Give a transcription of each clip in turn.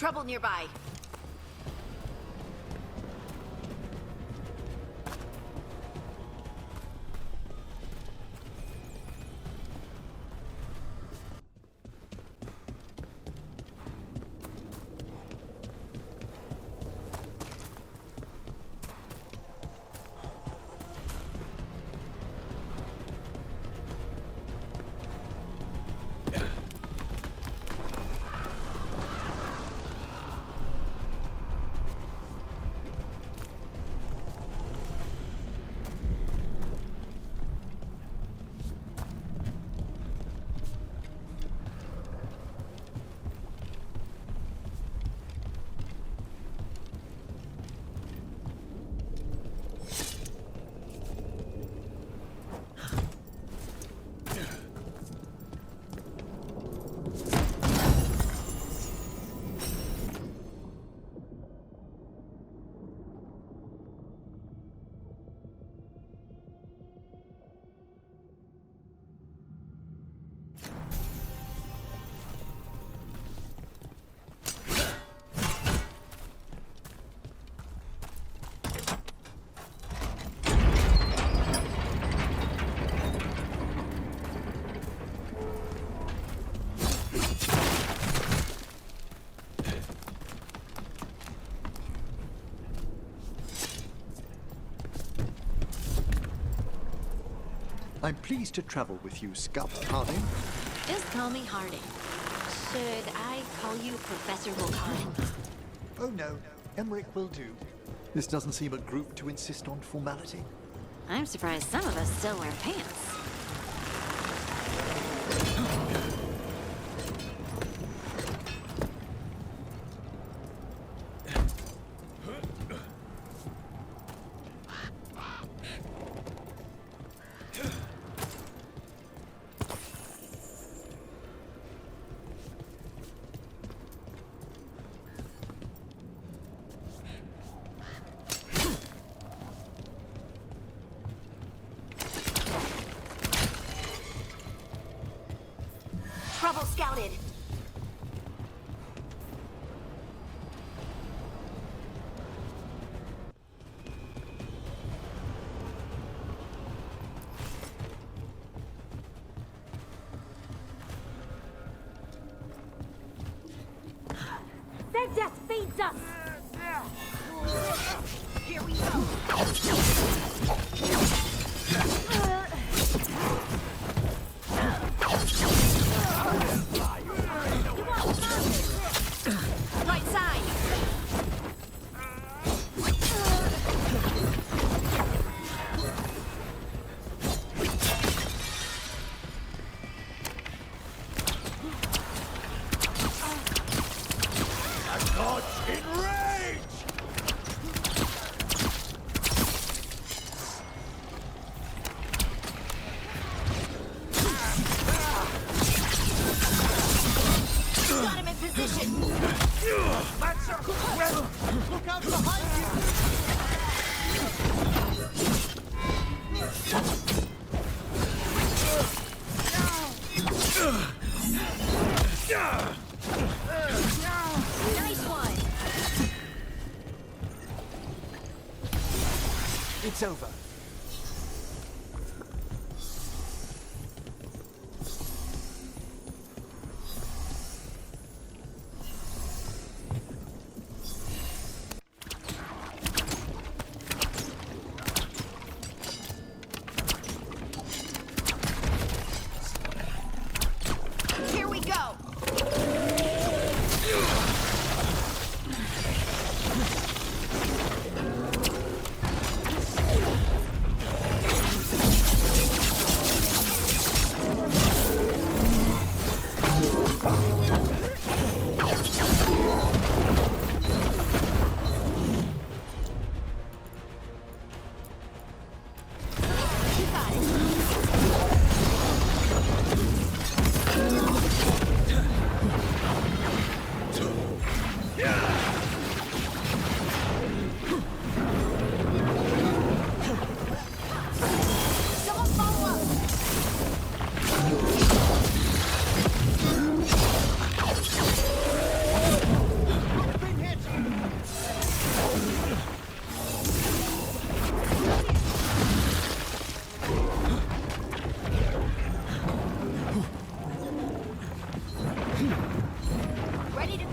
trouble nearby. I'm pleased to travel with you, Scout Harding. Just call me Harding. Should I call you Professor Harding? Oh no, Emmerich will do. This doesn't seem a group to insist on formality. I'm surprised some of us still wear pants. Trouble scouted. Their death feeds us. Here we go. Right side. The gods enrage! Got him in position. Look out behind you! Nice one. It's over. Here we go.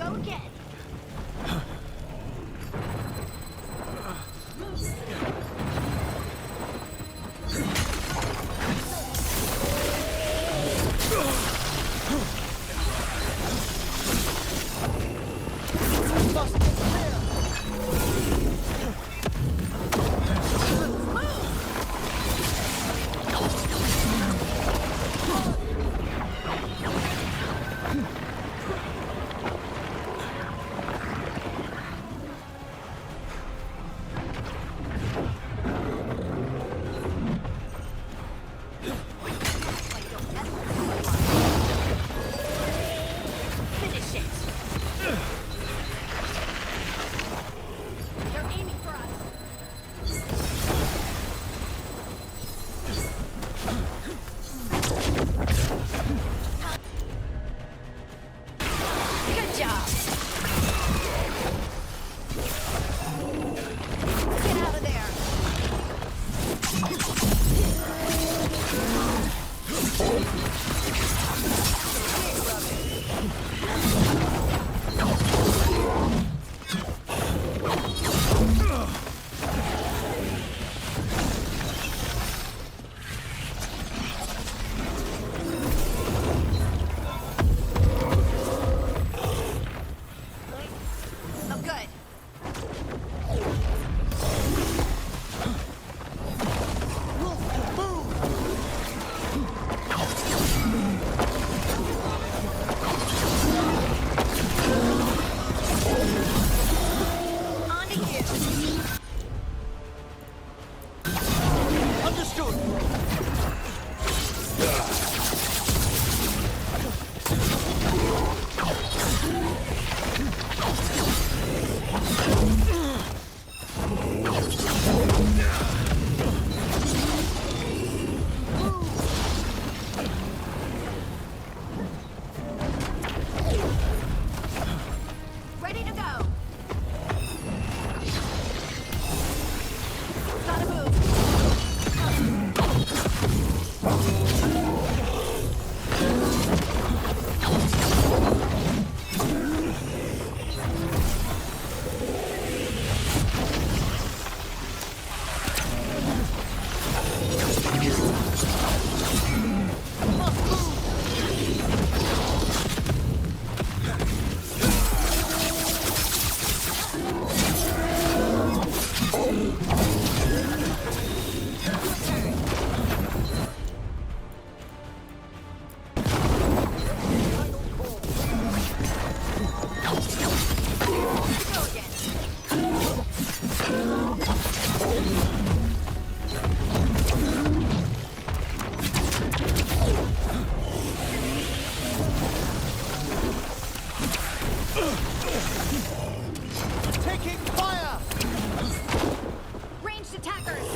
go again. Finish it. They're aiming for us. Good job. Get out of there. Oh, good. On to you. Understood. Ready to go. Gotta move. Go again. Taking fire. Ranged attackers.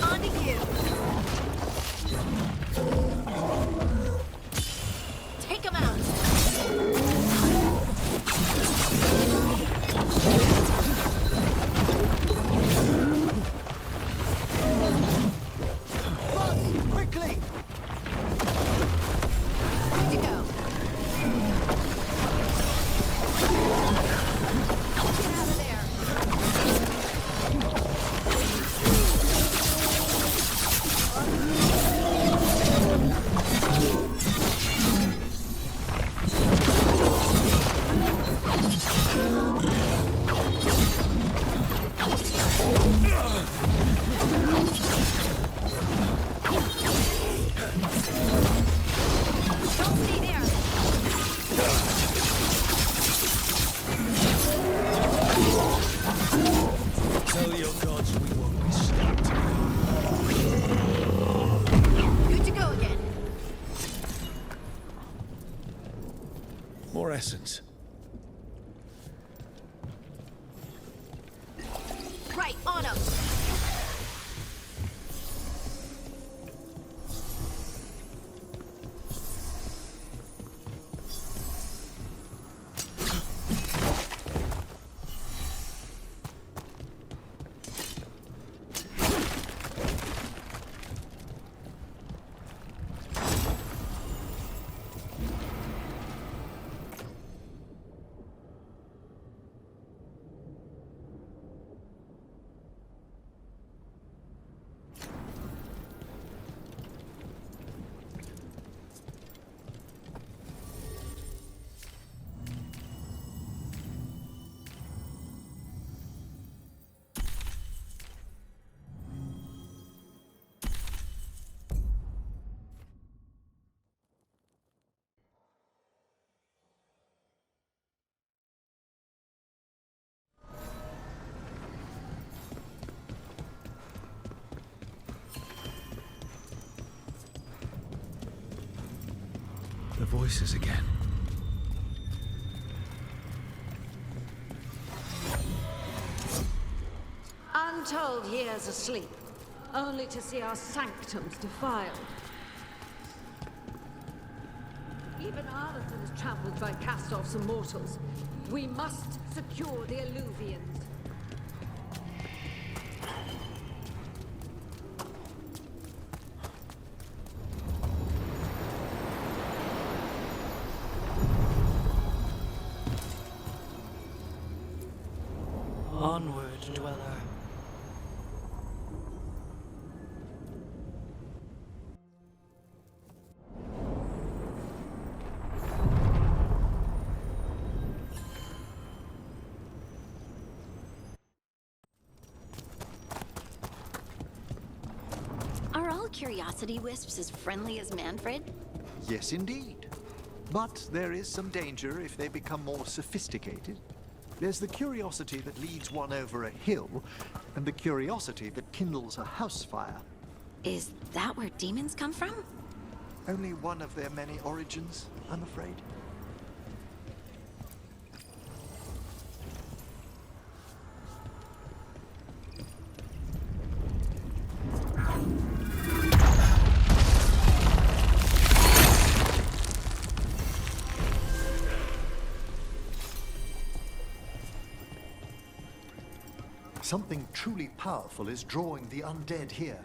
On to you. Take him out. Buzz, quickly! Good to go. Get out of there. Don't stay there. Tell your gods we won't be stopped. Good to go again. More essence. Right, on him. The voices again. Untold years asleep, only to see our sanctums defiled. Even Arlington is trampled by cast-offs and mortals. We must secure the Illuvians. Onward, dweller. Are all curiosity wisps as friendly as Manfred? Yes, indeed. But there is some danger if they become more sophisticated. There's the curiosity that leads one over a hill, and the curiosity that kindles a house fire. Is that where demons come from? Only one of their many origins, I'm afraid. Something truly powerful is drawing the undead here.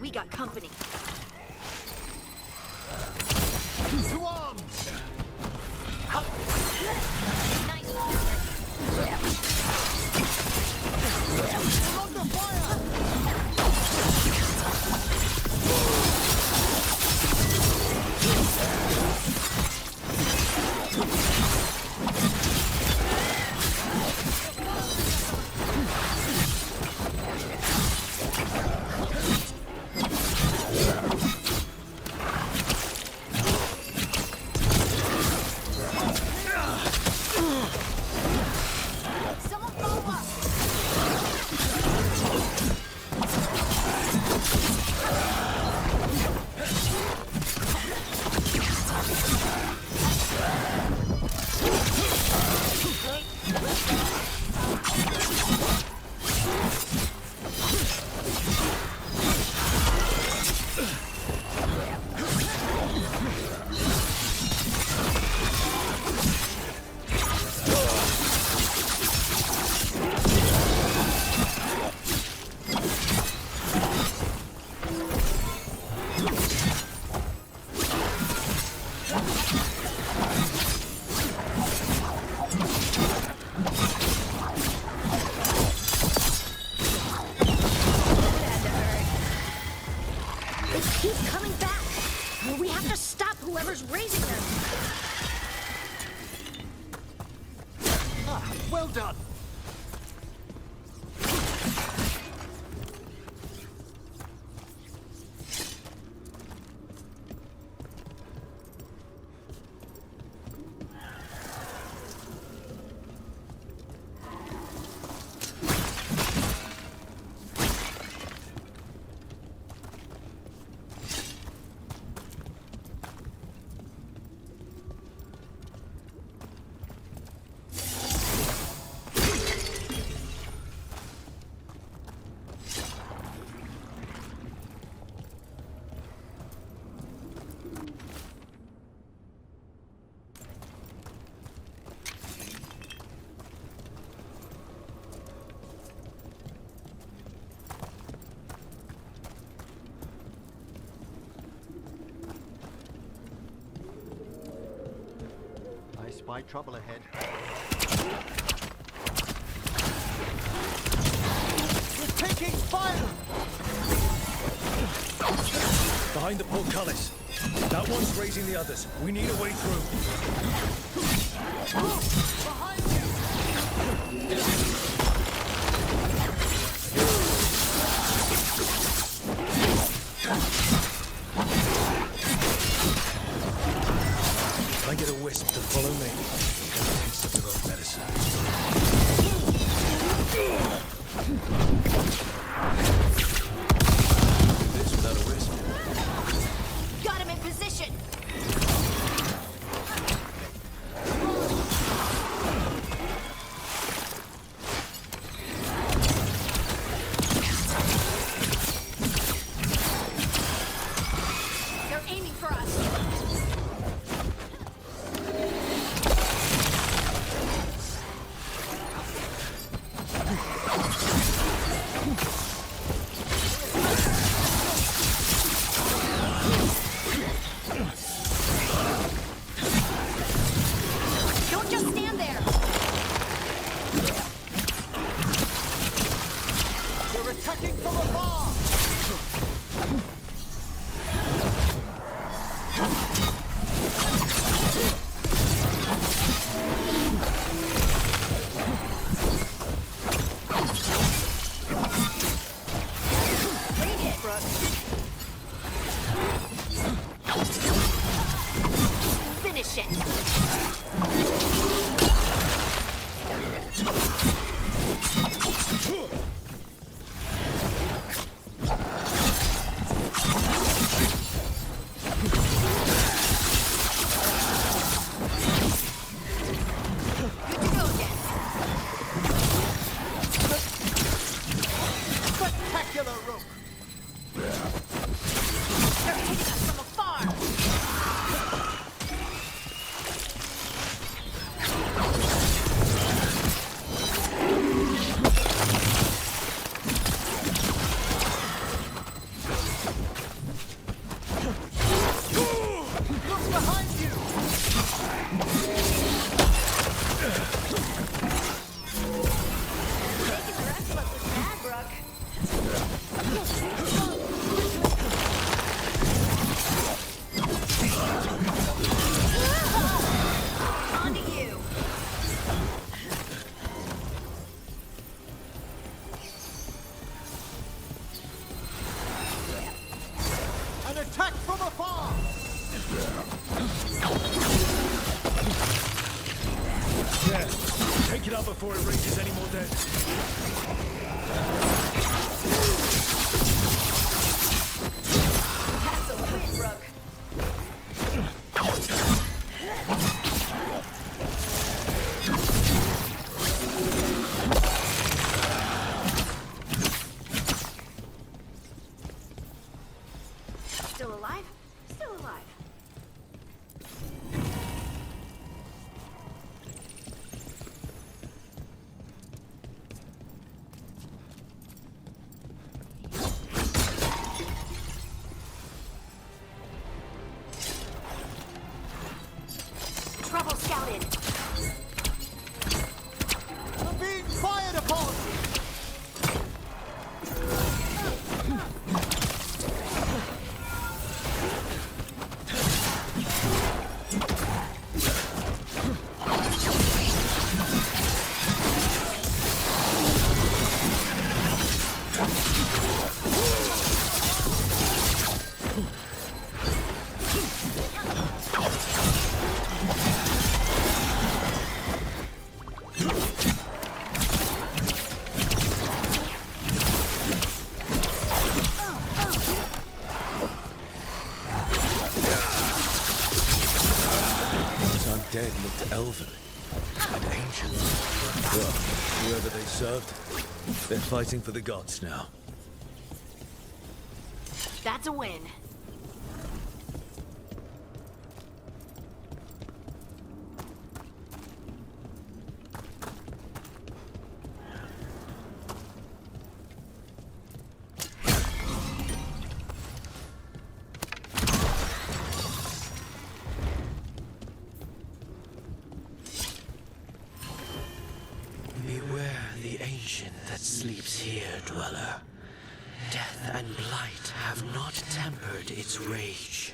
We got company. To arms! Nice. Under fire! Keep coming back! We have to stop whoever's raising them! Ah, well done. I spy trouble ahead. We're taking fire! Behind the portcullis. That one's raising the others. We need a way through. Behind you! I get a wisp to follow me. Taste of your own medicine. This without a wisp. Got him in position! They're aiming for us! Don't just stand there! They're attacking from afar! Bring it, Brooke! Finish it! Good to go, Jen. Spectacular rope! They're hitting us from afar! Look behind you! Taking the rest of us is bad, Brooke. On to you. An attack from afar! Yeah. Take it out before it raises any more dead. That's a win, Brooke. Still alive? Still alive. Trouble scouted. We're being fired upon! Dead looked elven and ancient. Well, whoever they served, they're fighting for the gods now. That's a win. Beware the ancient that sleeps here, dweller. Death and blight have not tempered its rage.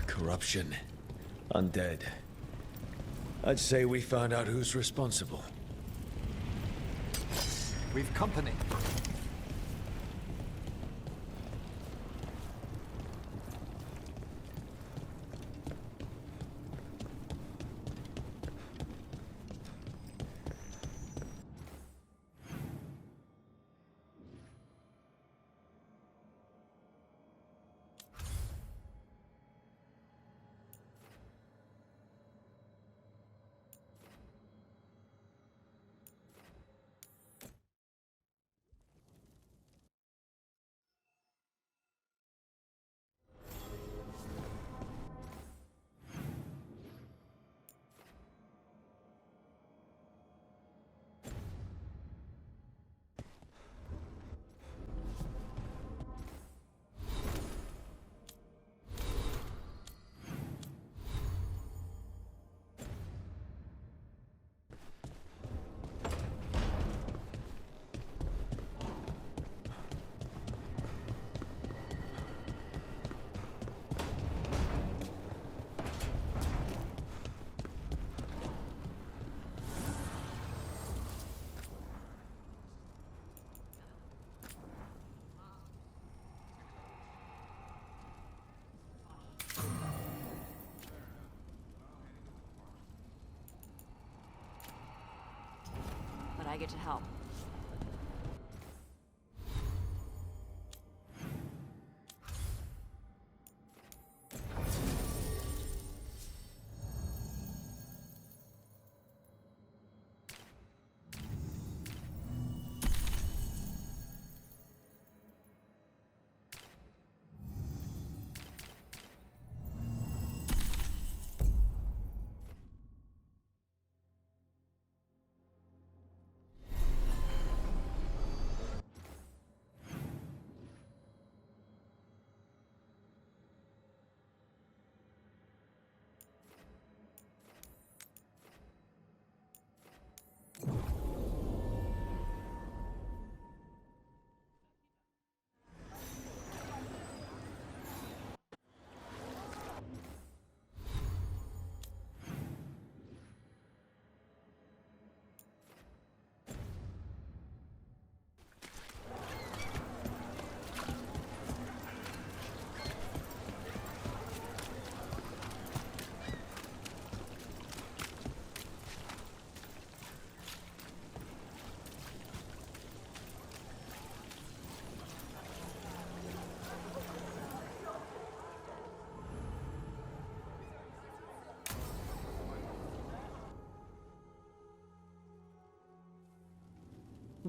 Corruption. Undead. I'd say we found out who's responsible. We've company. But I get to help.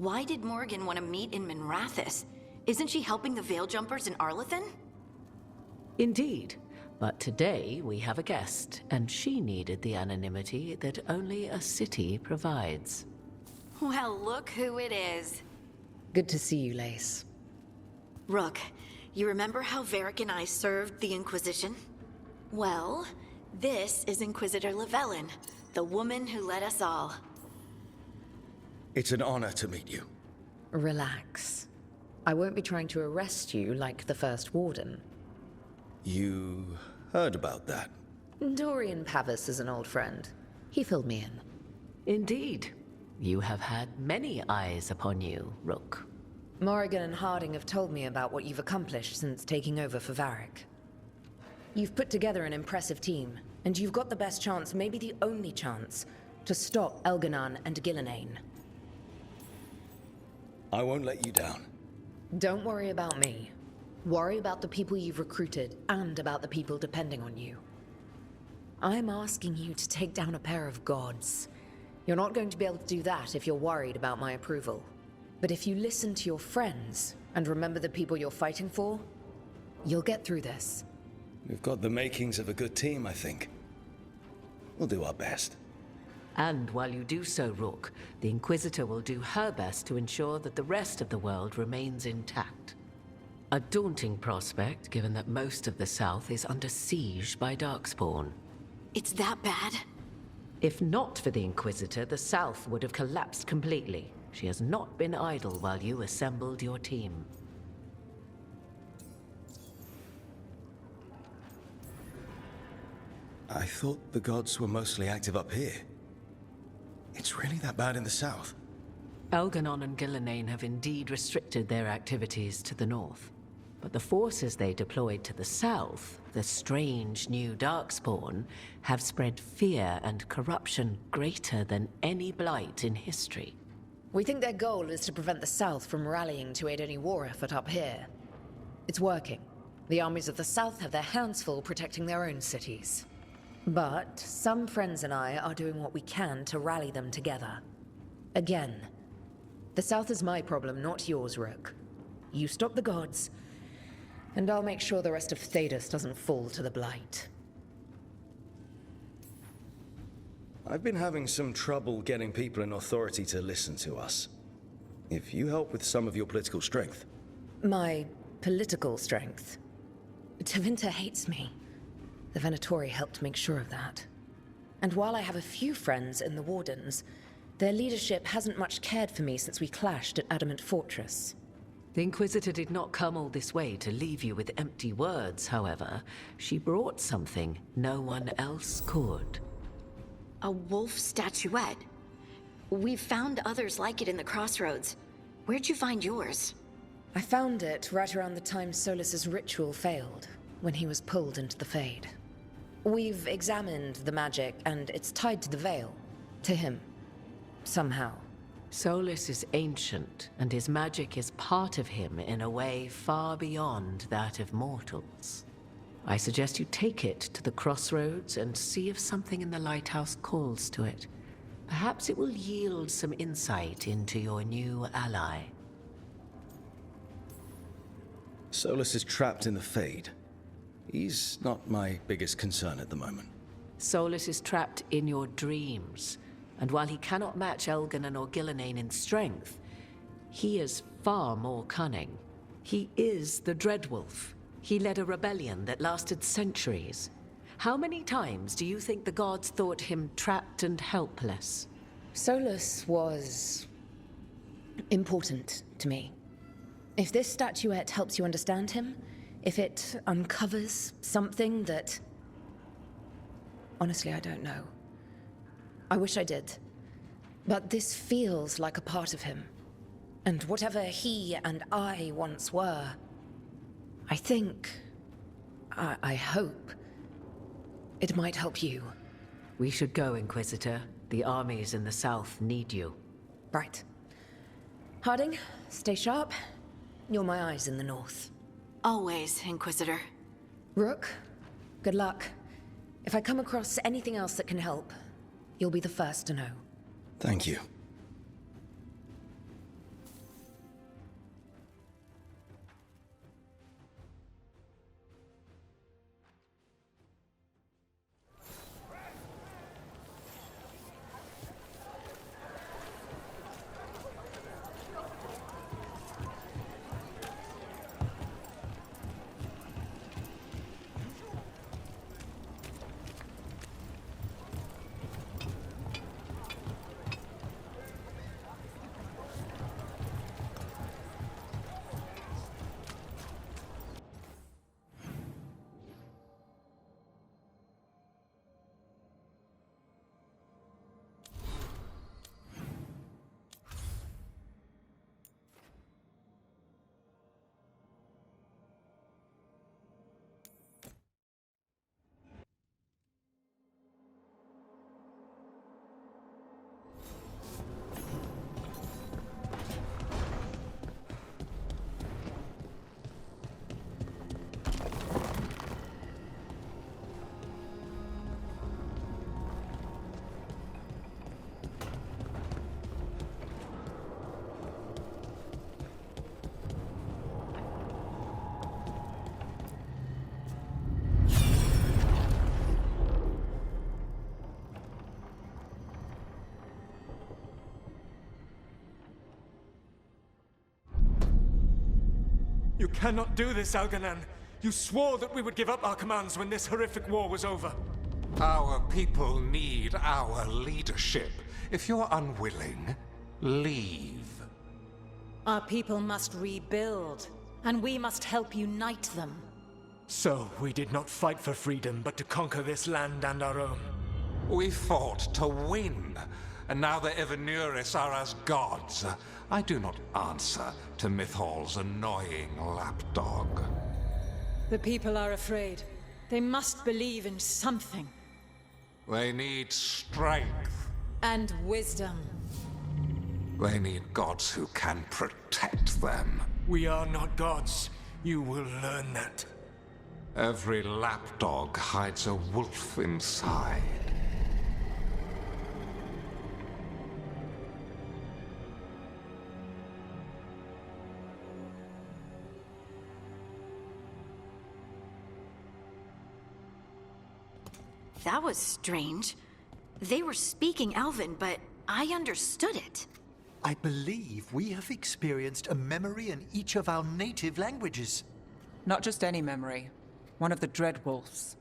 Why did Morgan want to meet in Minrathous? Isn't she helping the Veil Jumpers in Arlathan? Indeed. But today we have a guest, and she needed the anonymity that only a city provides. Well, look who it is. Good to see you, Lace. Rook, you remember how Varric and I served the Inquisition? Well, this is Inquisitor Llewellyn, the woman who led us all. It's an honor to meet you. Relax. I won't be trying to arrest you like the First Warden. You heard about that? Dorian Pavis is an old friend. He filled me in. Indeed. You have had many eyes upon you, Rook. Morrigan and Harding have told me about what you've accomplished since taking over for Varric. You've put together an impressive team, and you've got the best chance, maybe the only chance, to stop Elganon and Gillenane. I won't let you down. Don't worry about me. Worry about the people you've recruited, and about the people depending on you. I'm asking you to take down a pair of gods. You're not going to be able to do that if you're worried about my approval. But if you listen to your friends, and remember the people you're fighting for, you'll get through this. We've got the makings of a good team, I think. We'll do our best. And while you do so, Rook, the Inquisitor will do her best to ensure that the rest of the world remains intact. A daunting prospect, given that most of the South is under siege by Darkspawn. It's that bad? If not for the Inquisitor, the South would have collapsed completely. She has not been idle while you assembled your team. I thought the gods were mostly active up here. It's really that bad in the south? Elganon and Gillenane have indeed restricted their activities to the north. But the forces they deployed to the south, the strange new Darkspawn, have spread fear and corruption greater than any blight in history. We think their goal is to prevent the South from rallying to aid any war effort up here. It's working. The armies of the South have their hands full protecting their own cities. But some friends and I are doing what we can to rally them together. Again, the South is my problem, not yours, Rook. You stop the gods, and I'll make sure the rest of Thedas doesn't fall to the blight. I've been having some trouble getting people in authority to listen to us. If you help with some of your political strength. My political strength? Tevinter hates me. The Venatori helped make sure of that. And while I have a few friends in the Wardens, their leadership hasn't much cared for me since we clashed at Adamant Fortress. The Inquisitor did not come all this way to leave you with empty words, however. She brought something no one else could. A wolf statuette. We've found others like it in the crossroads. Where'd you find yours? I found it right around the time Solus's ritual failed, when he was pulled into the Fade. We've examined the magic, and it's tied to the Veil. To him. Somehow. Solus is ancient, and his magic is part of him in a way far beyond that of mortals. I suggest you take it to the crossroads and see if something in the lighthouse calls to it. Perhaps it will yield some insight into your new ally. Solus is trapped in the Fade. He's not my biggest concern at the moment. Solus is trapped in your dreams, and while he cannot match Elganon or Gillenane in strength, he is far more cunning. He is the Dreadwolf. He led a rebellion that lasted centuries. How many times do you think the gods thought him trapped and helpless? Solus was important to me. If this statuette helps you understand him, if it uncovers something that... Honestly, I don't know. I wish I did. But this feels like a part of him. And whatever he and I once were, I think... I hope... it might help you. We should go, Inquisitor. The armies in the south need you. Right. Harding, stay sharp. You're my eyes in the north. Always, Inquisitor. Rook, good luck. If I come across anything else that can help, you'll be the first to know. Thank you. cannot do this, Algernon. You swore that we would give up our commands when this horrific war was over. Our people need our leadership. If you're unwilling, leave. Our people must rebuild, and we must help unite them. So, we did not fight for freedom, but to conquer this land and our own. We fought to win, and now the Evanuris are as gods. I do not answer to Mythal's annoying lapdog. The people are afraid. They must believe in something. They need strength. And wisdom. They need gods who can protect them. We are not gods. You will learn that. Every lapdog hides a wolf inside. That was strange. They were speaking Elven, but I understood it. I believe we have experienced a memory in each of our native languages. Not just any memory. One of the Dreadwolves.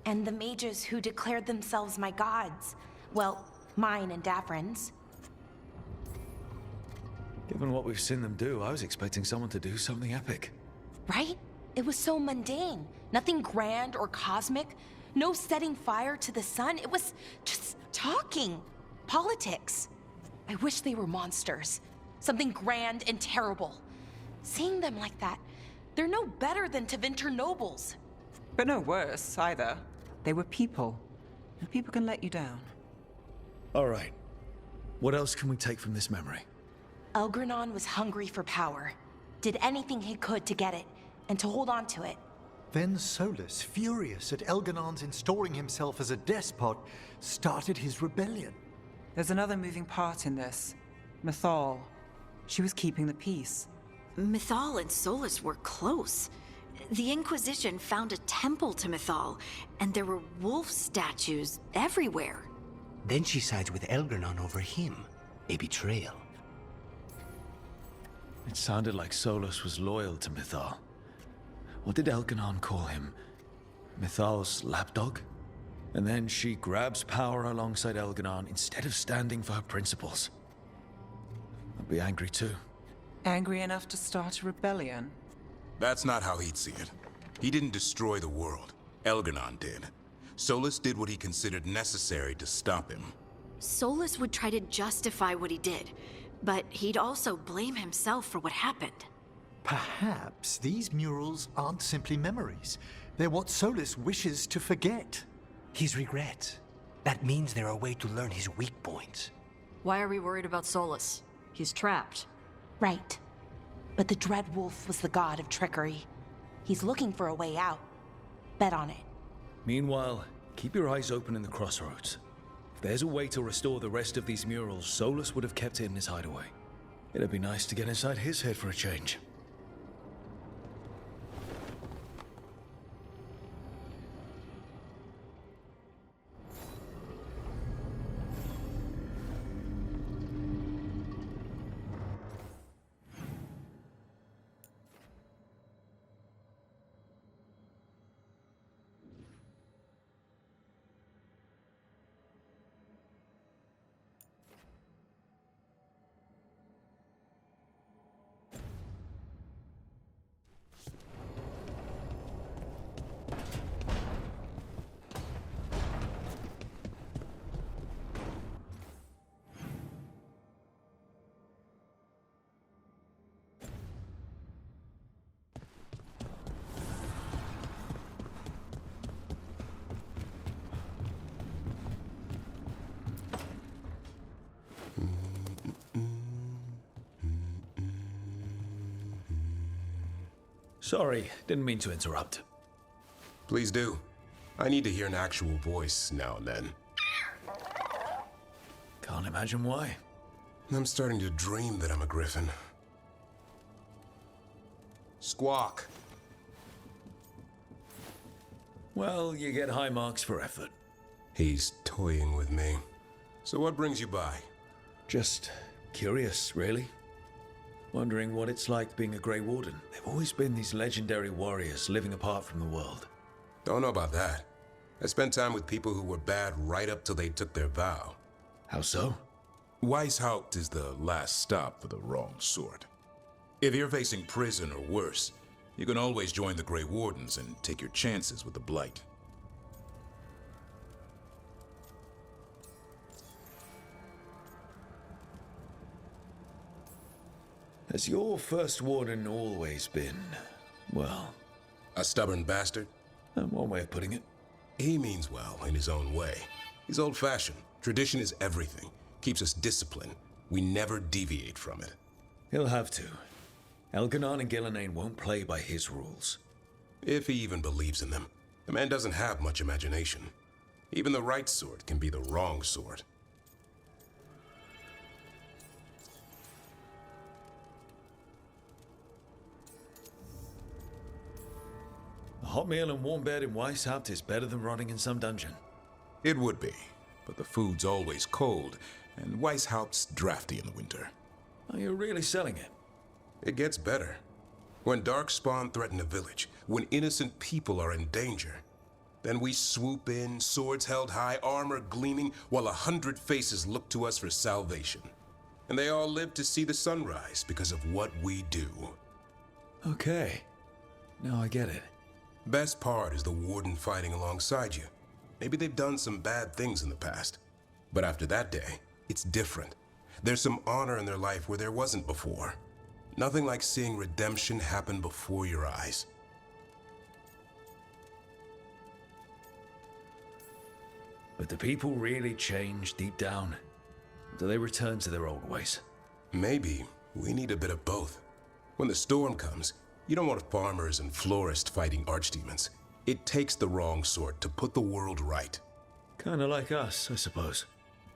And the mages who declared themselves my gods. Well, mine and Davrin's. Given what we've seen them do, I was expecting someone to do something epic. Right? It was so mundane. Nothing grand or cosmic. No setting fire to the sun. It was just talking. Politics. I wish they were monsters. Something grand and terrible. Seeing them like that, they're no better than Tevinter nobles. But no worse, either. They were people. And people can let you down. All right. What else can we take from this memory? Elgranon was hungry for power. Did anything he could to get it, and to hold on to it. Then Solus, furious at Elganon's installing himself as a despot, started his rebellion. There's another moving part in this. Mythal. She was keeping the peace. Mythal and Solus were close. The Inquisition found a temple to Mythal, and there were wolf statues everywhere. Then she sides with Elgranon over him. A betrayal. It sounded like Solus was loyal to Mythal. What did Elganon call him? Mythal's lapdog? And then she grabs power alongside Elganon instead of standing for her principles. I'd be angry too. Angry enough to start a rebellion? That's not how he'd see it. He didn't destroy the world. Elganon did. Solus did what he considered necessary to stop him. Solus would try to justify what he did, but he'd also blame himself for what happened. Perhaps these murals aren't simply memories. They're what Solus wishes to forget. His regret. That means they're a way to learn his weak points. Why are we worried about Solus? He's trapped. Right. But the Dreadwolf was the god of trickery. He's looking for a way out. Bet on it. Meanwhile, keep your eyes open in the crossroads. If there's a way to restore the rest of these murals, Solus would have kept it in his hideaway. It'd be nice to get inside his head for a change. Sorry, didn't mean to interrupt. Please do. I need to hear an actual voice now and then. Can't imagine why. I'm starting to dream that I'm a griffin. Squawk. Well, you get high marks for effort. He's toying with me. So what brings you by? Just curious, really. Wondering what it's like being a Grey Warden. They've always been these legendary warriors living apart from the world. Don't know about that. I spent time with people who were bad right up till they took their vow. How so? Weishaupt is the last stop for the wrong sort. If you're facing prison or worse, you can always join the Grey Wardens and take your chances with the Blight. Has your first warden always been, well... a stubborn bastard? One way of putting it. He means well in his own way. He's old-fashioned. Tradition is everything. Keeps us disciplined. We never deviate from it. He'll have to. Elganon and Gillenane won't play by his rules. If he even believes in them. The man doesn't have much imagination. Even the right sort can be the wrong sort. A hot meal and warm bed in Weishaupt is better than rotting in some dungeon. It would be, but the food's always cold, and Weishaupt's drafty in the winter. Are you really selling it? It gets better. When Darkspawn threaten a village, when innocent people are in danger, then we swoop in, swords held high, armor gleaming, while 100 faces look to us for salvation. And they all live to see the sunrise because of what we do. Okay. Now I get it. Best part is the Warden fighting alongside you. Maybe they've done some bad things in the past. But after that day, it's different. There's some honor in their life where there wasn't before. Nothing like seeing redemption happen before your eyes. But do people really change deep down? Do they return to their old ways? Maybe we need a bit of both. When the storm comes, you don't want farmers and florists fighting archdemons. It takes the wrong sort to put the world right. Kinda like us, I suppose.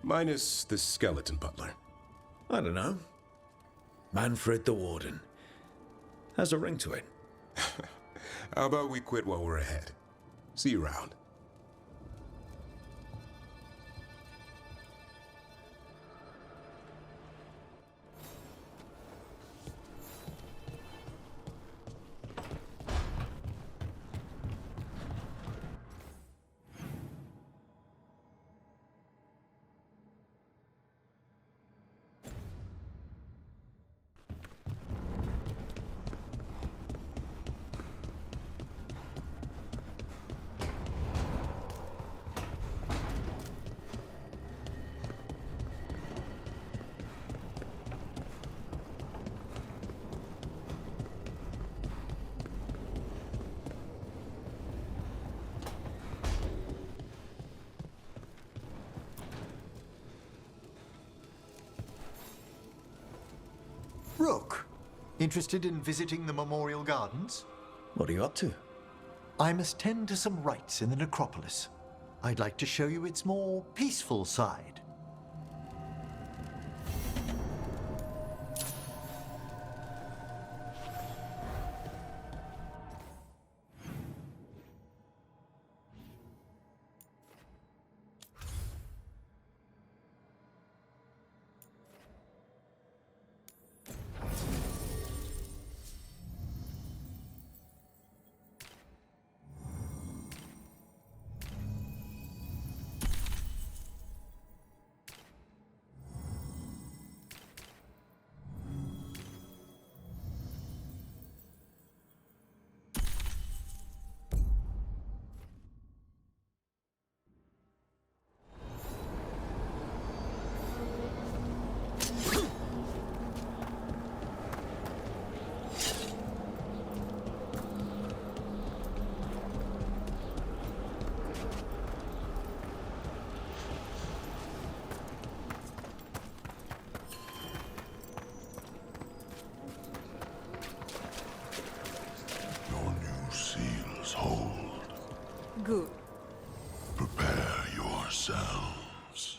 Minus the skeleton butler. I don't know. Manfred the Warden. Has a ring to it. How about we quit while we're ahead? See you around. Rook, interested in visiting the Memorial Gardens? What are you up to? I must tend to some rites in the necropolis. I'd like to show you its more peaceful side. Good. Prepare yourselves.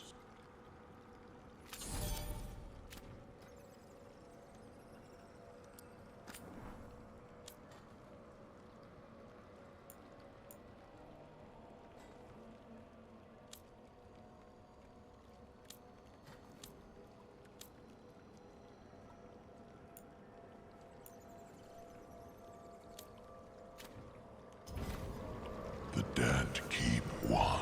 dead keep watch.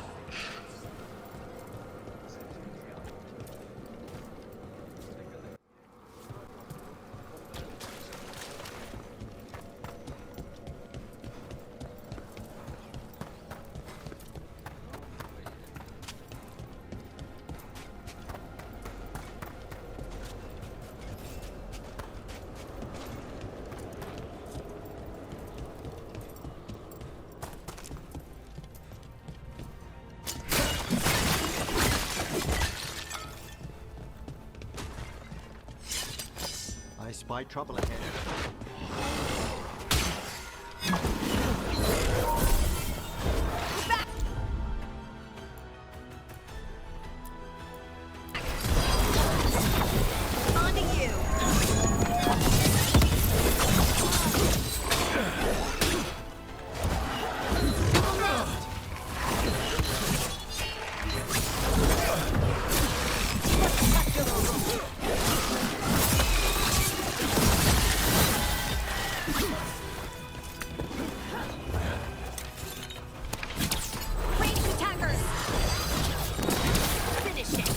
I spy trouble ahead. On to you! Ranged attackers! Finish it!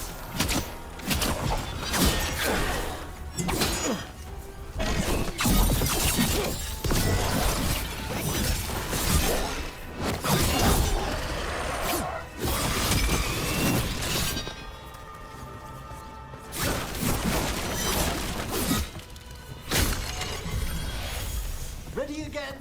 Ready again?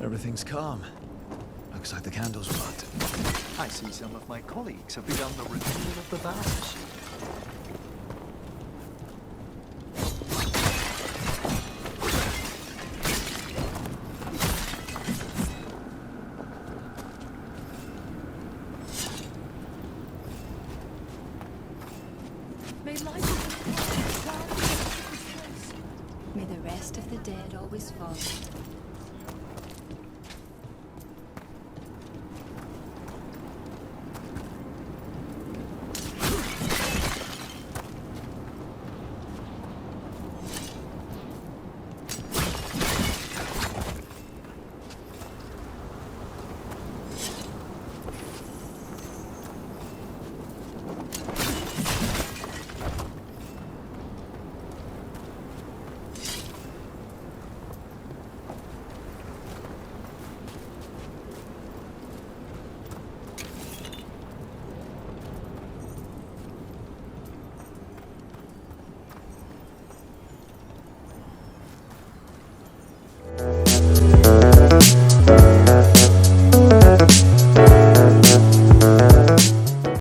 Everything's calm. Looks like the candles worked. I see some of my colleagues have begun the renewal of the vows. May the rest of the dead always follow.